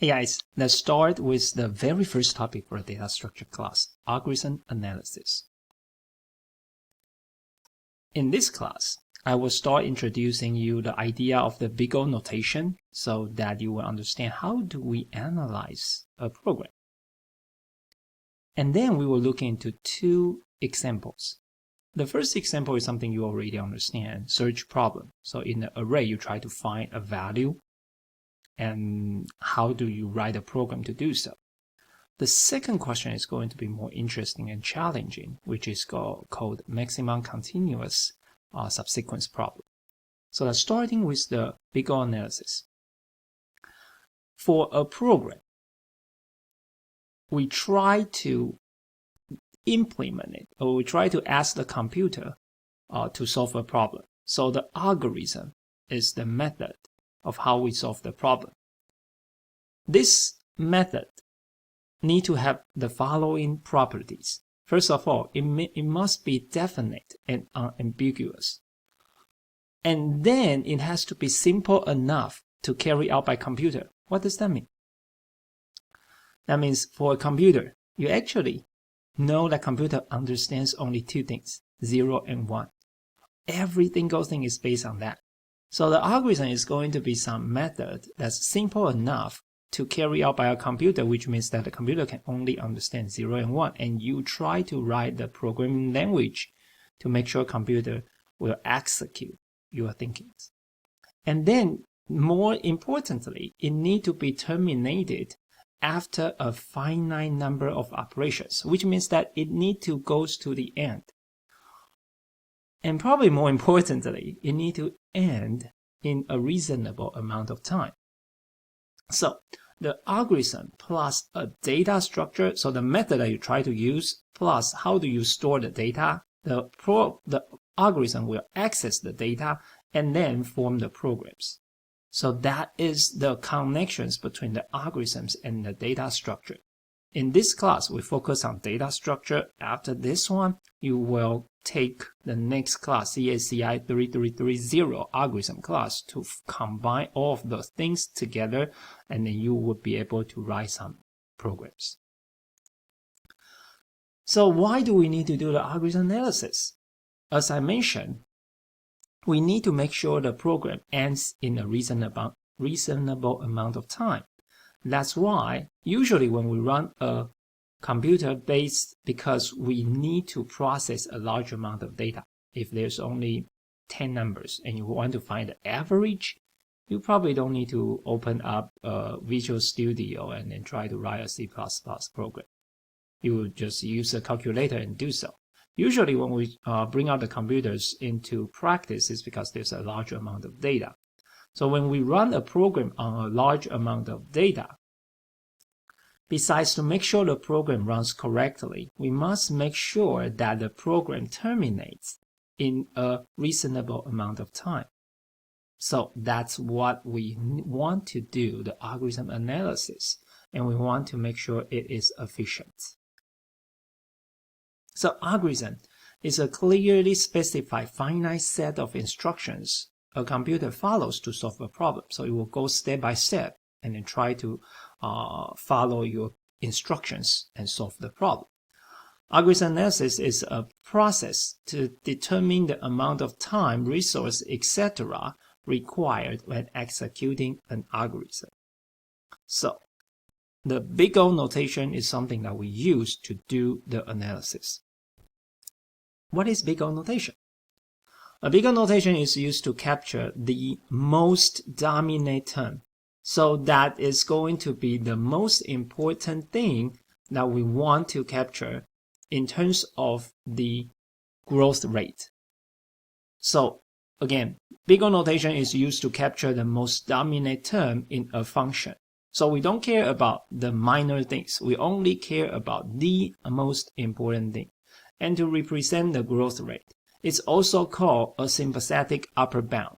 Hey guys, let's start with the very first topic for a data structure class, algorithm analysis. In this class, I will start introducing you the idea of the BigO notation so that you will understand how do we analyze a program. And then we will look into two examples. The first example is something you already understand, search problem. So in an array, you try to find a value. And how do you write a program to do so? The second question is going to be more interesting and challenging, which is called maximum continuous subsequence problem. So let's starting with the BigO analysis. For a program, we try to implement it, or we try to ask the computer to solve a problem. So the algorithm is the method of how we solve the problem. This method need to have the following properties. First of all, it must be definite and unambiguous. And then it has to be simple enough to carry out by computer. What does that mean? That means for a computer, you actually know that computer understands only two things, 0 and 1. Every single thing is based on that. So the algorithm is going to be some method that's simple enough to carry out by a computer, which means that the computer can only understand 0 and 1. And you try to write the programming language to make sure computer will execute your thinkings. And then, more importantly, it needs to be terminated after a finite number of operations, which means that it needs to go to the end. And probably more importantly, it needs to end in a reasonable amount of time. So the algorithm plus a data structure, so the method that you try to use, plus how do you store the data, the algorithm will access the data and then form the programs. So that is the connections between the algorithms and the data structure. In this class, we focus on data structure. After this one, you will take the next class, CS3323 algorithm class, to combine all of those things together, and then you will be able to write some programs. So why do we need to do the algorithm analysis? As I mentioned, we need to make sure the program ends in a reasonable amount of time. That's why usually when we run a computer-based, because we need to process a large amount of data. If there's only 10 numbers and you want to find the average, you probably don't need to open up Visual Studio and then try to write a C++ program. You will just use a calculator and do so. Usually when we bring out the computers into practice, it's because there's a large amount of data. So when we run a program on a large amount of data, besides to make sure the program runs correctly, we must make sure that the program terminates in a reasonable amount of time. So that's what we want to do, the algorithm analysis, and we want to make sure it is efficient. So algorithm is a clearly specified finite set of instructions a computer follows to solve a problem. So it will go step by step and then try to follow your instructions and solve the problem. Algorithm analysis is a process to determine the amount of time, resource, etc. required when executing an algorithm. So the BigO notation is something that we use to do the analysis. What is BigO notation? A BigO notation is used to capture the most dominant term. So that is going to be the most important thing that we want to capture in terms of the growth rate. So again, BigO notation is used to capture the most dominant term in a function. So we don't care about the minor things. We only care about the most important thing. And to represent the growth rate, it's also called a sympathetic upper bound.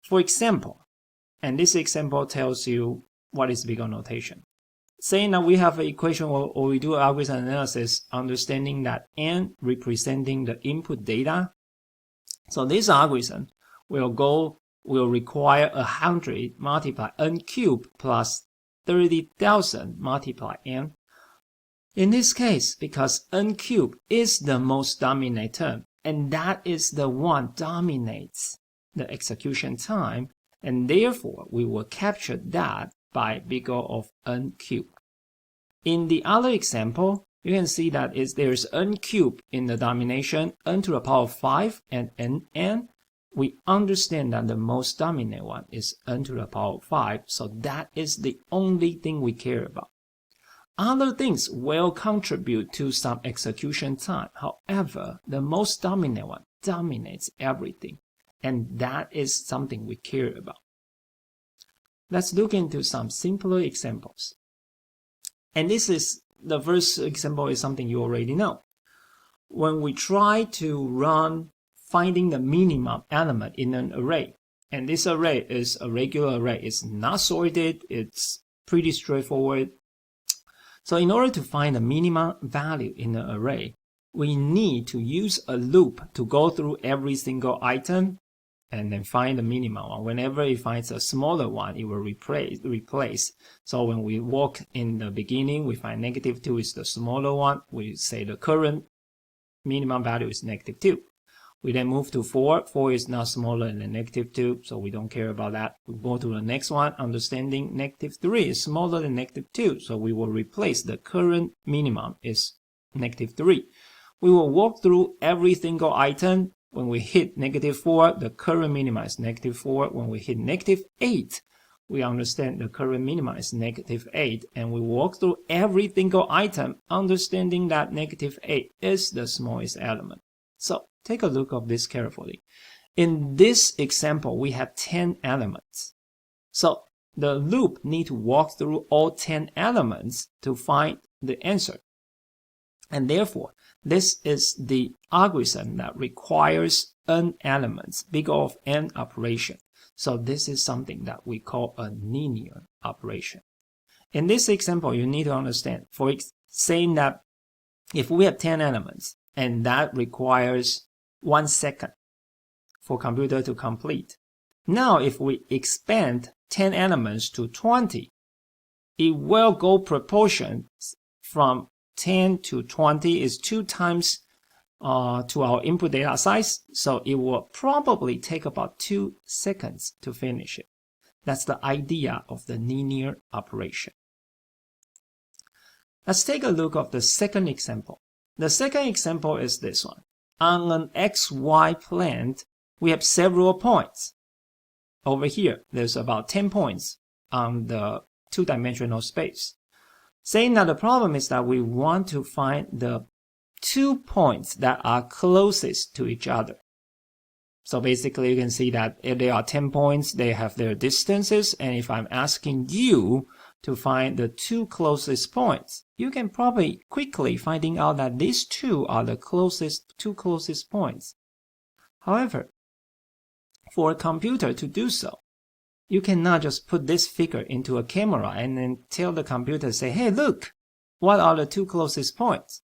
For example, and this example tells you what is BigO notation. Saying that we have an equation or we do algorithm analysis, understanding that n representing the input data. So this algorithm will require 100 multiplied n cubed plus 30,000 multiply n. In this case, because n cubed is the most dominant term, and that is the one dominates the execution time, and therefore we will capture that by BigO of n cubed. In the other example, you can see that there's n cubed in the domination, n to the power of 5 and n. We understand that the most dominant one is n to the power of 5, so that is the only thing we care about. Other things will contribute to some execution time. However, the most dominant one dominates everything, and that is something we care about. Let's look into some simpler examples. And the first example is something you already know. When we try to run finding the minimum element in an array, and this array is a regular array, it's not sorted, it's pretty straightforward. So in order to find the minimum value in an array, we need to use a loop to go through every single item and then find the minimum one. Whenever it finds a smaller one, it will replace. So when we walk in the beginning, we find -2 is the smaller one. We say the current minimum value is -2. We then move to 4. 4 is now smaller than -2, so we don't care about that. We go to the next one, understanding -3 is smaller than -2, so we will replace the current minimum is -3. We will walk through every single item. When we hit -4, the current minimum is -4. When we hit -8, we understand the current minimum is -8, and we walk through every single item, understanding that -8 is the smallest element. So take a look at this carefully. In this example, we have 10 elements. So the loop needs to walk through all 10 elements to find the answer. And therefore, this is the algorithm that requires n elements, BigO of n operation. So this is something that we call a linear operation. In this example, you need to understand, for saying that if we have 10 elements, and that requires 1 second for computer to complete. Now, if we expand 10 elements to 20, it will go proportion from 10 to 20 is 2 times to our input data size, so it will probably take about 2 seconds to finish it. That's the idea of the linear operation. Let's take a look at the second example. The second example is this one. On an XY plane, we have several points. Over here, there's about 10 points on the two-dimensional space. Saying that the problem is that we want to find the 2 points that are closest to each other. So basically, you can see that if there are 10 points, they have their distances. And if I'm asking you to find the 2 closest points, you can probably quickly finding out that these 2 are the two closest points. However, for a computer to do so, you cannot just put this figure into a camera and then tell the computer, say, hey, look, what are the 2 closest points?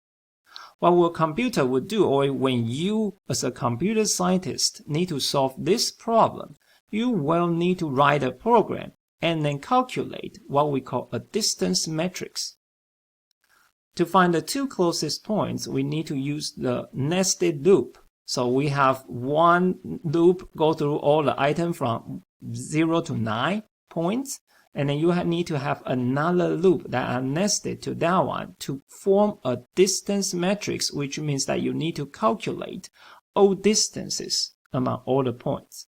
What a computer would do, or when you as a computer scientist need to solve this problem, you will need to write a program and then calculate what we call a distance matrix. To find the 2 closest points, we need to use the nested loop. So we have one loop go through all the items from 0 to 9 points, and then you need to have another loop that are nested to that one to form a distance matrix, which means that you need to calculate all distances among all the points.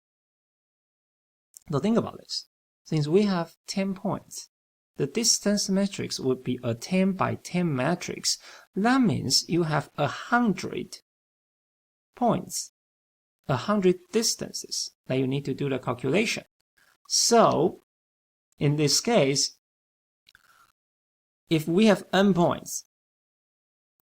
So think about this. Since we have 10 points, the distance matrix would be a 10 by 10 matrix. That means you have 100 points, 100 distances that you need to do the calculation. So, in this case, if we have n points,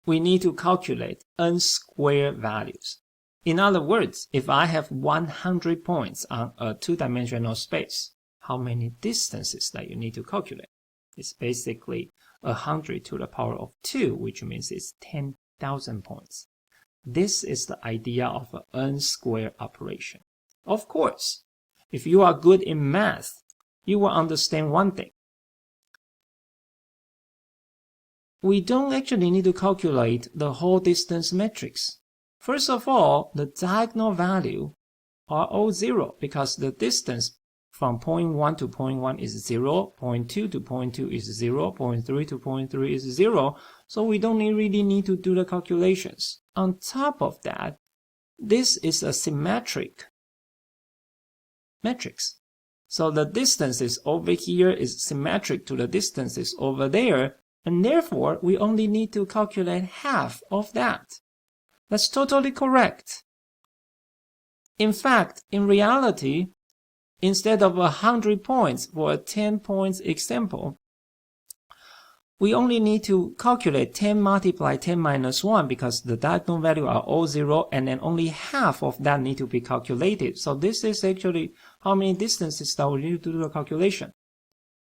we need to calculate n square values. In other words, if I have 100 points on a two-dimensional space, how many distances that you need to calculate? It's basically 100 to the power of 2, which means it's 10,000 points. This is the idea of an n square operation. Of course, if you are good in math, you will understand one thing. we don't actually need to calculate the whole distance matrix. First of all, the diagonal value are all 0 because the distance from point 1 to point 1 is 0, point 2 to point 2 is 0, point 3 to point 3 is 0, so we don't really need to do the calculations. On top of that, this is a symmetric matrix. So the distances over here is symmetric to the distances over there, and therefore we only need to calculate half of that. That's totally correct. In fact, in reality, instead of 100 points for a 10 points example, we only need to calculate 10 multiplied 10 minus 1 because the diagonal value are all 0, and then only half of that need to be calculated. So this is actually how many distances that we need to do the calculation.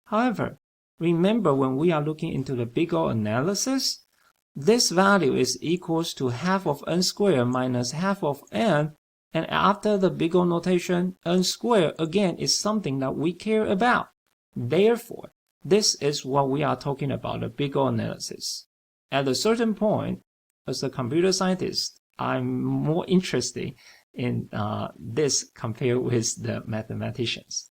However, remember when we are looking into the BigO analysis, this value is equals to half of n squared minus half of n, and after the BigO notation, n squared again is something that we care about. Therefore, this is what we are talking about, the BigO analysis. At a certain point, as a computer scientist, I'm more interested in this compared with the mathematicians.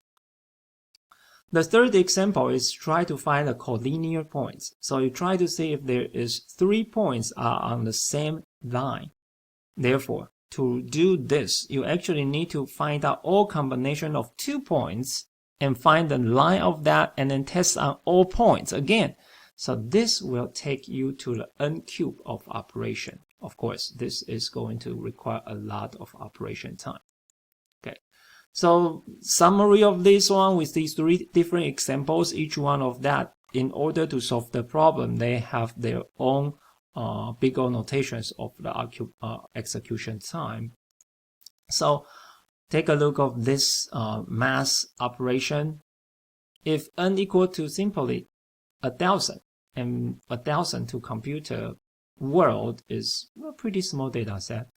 The third example is try to find the collinear points. So you try to see if there is 3 points are on the same line. Therefore, to do this, you actually need to find out all combination of 2 points and find the line of that and then test on all points again. So this will take you to the n cube of operation. Of course, this is going to require a lot of operation time. Okay. So summary of this one with these 3 different examples, each one of that, in order to solve the problem, they have their own BigO notations of the execution time. So take a look of this math operation. If n equal to simply 1,000, and 1,000 to computer world is a pretty small data set,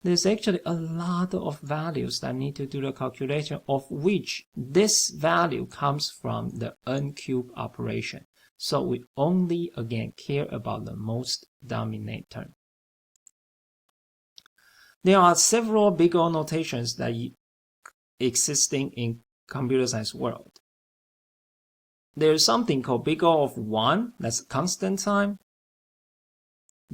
there's actually a lot of values that need to do the calculation, of which this value comes from the n cube operation. So we only again care about the most dominant term. There are several BigO notations that existing in computer science world. There's something called BigO of 1, that's constant time.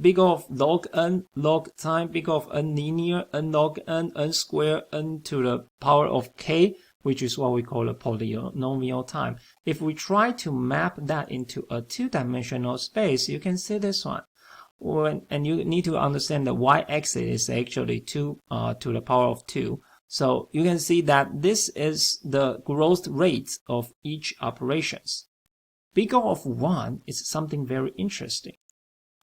BigO of log n, log time, BigO of n linear, n log n, n squared, n to the power of k, which is what we call a polynomial time. If we try to map that into a 2-dimensional space, you can see this one. And you need to understand the y-axis is actually 2 to the power of 2. So you can see that this is the growth rate of each operations. BigO of 1 is something very interesting.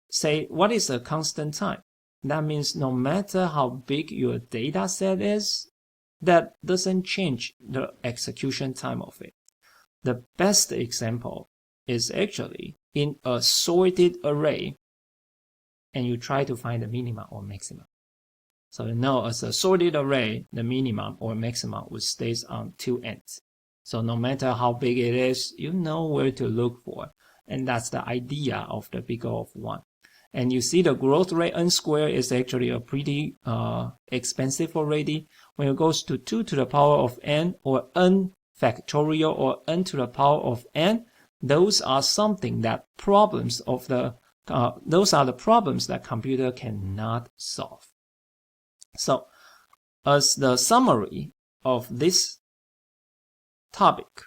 Say, what is a constant time? That means no matter how big your data set is, that doesn't change the execution time of it. The best example is actually in a sorted array, and you try to find the minimum or maximum. So you know, as a sorted array, the minimum or maximum will stay on 2 ends. So no matter how big it is, you know where to look for. And that's the idea of the BigO of 1. And you see the growth rate n squared is actually a pretty expensive already. When it goes to 2 to the power of n, or n factorial, or n to the power of n, those are something that problems of the those are the problems that computer cannot solve. So, as the summary of this topic,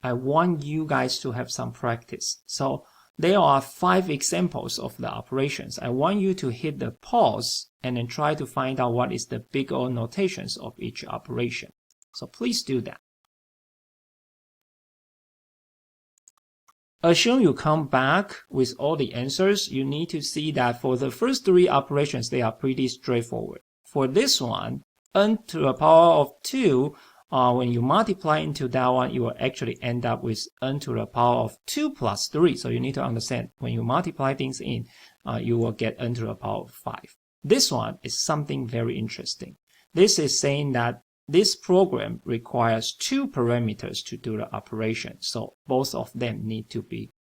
I want you guys to have some practice. So there are 5 examples of the operations. I want you to hit the pause and then try to find out what is the BigO notations of each operation. So please do that. Assume you come back with all the answers. You need to see that for the first 3 operations, they are pretty straightforward. For this one, n to the power of 2, when you multiply into that one, you will actually end up with n to the power of 2 plus 3. So you need to understand, when you multiply things in, you will get n to the power of 5. This one is something very interesting. This is saying that this program requires 2 parameters to do the operation. So both of them need to be